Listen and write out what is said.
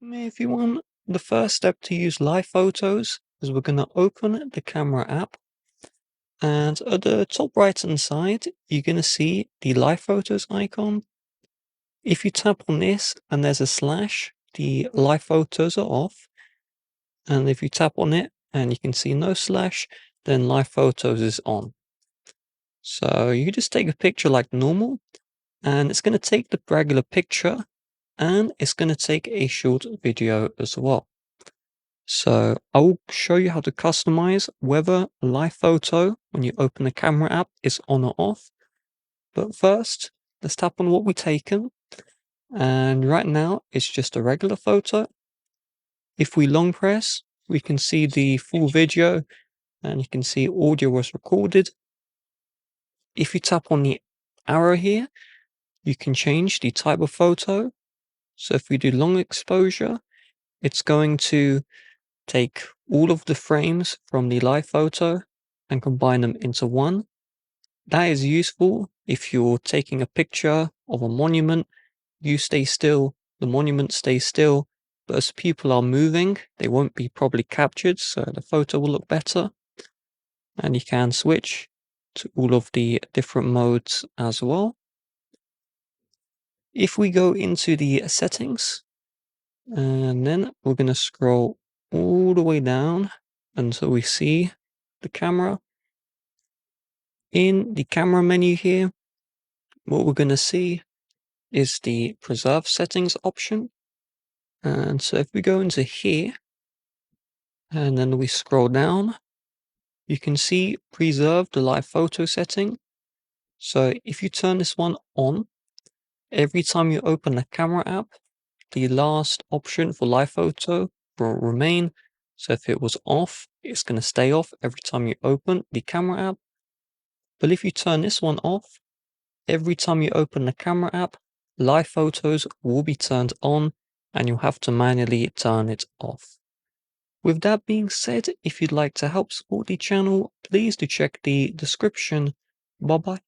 If you want, the first step to use live photos is we're going to open the camera app, and at the top right hand side, you're going to see the live photos icon. If you tap on this and there's a slash, the live photos are off. And if you tap on it and you can see no slash, then live photos is on. So you just take a picture like normal, and it's going to take the regular picture and it's going to take a short video as well. So I will show you how to customize whether live photo when you open the camera app is on or off. But first, let's tap on what we've taken. And right now it's just a regular photo. If we long press, we can see the full video and you can see audio was recorded. If you tap on the arrow here, you can change the type of photo. So if we do long exposure, it's going to take all of the frames from the live photo and combine them into one. That is useful if you're taking a picture of a monument, you stay still, the monument stays still, but as people are moving, they won't be properly captured, so the photo will look better. And you can switch to all of the different modes as well. If we go into the settings, and then we're going to scroll all the way down until we see the camera. In the camera menu here, what we're going to see is the preserve settings option. And so if we go into here and then we scroll down, you can see preserve the live photo setting. So if you turn this one on, every time you open the camera app, the last option for live photo will remain. So if it was off, it's going to stay off every time you open the camera app. But if you turn this one off, every time you open the camera app, live photos will be turned on and you'll have to manually turn it off. With that being said, if you'd like to help support the channel, please do check the description. Bye bye.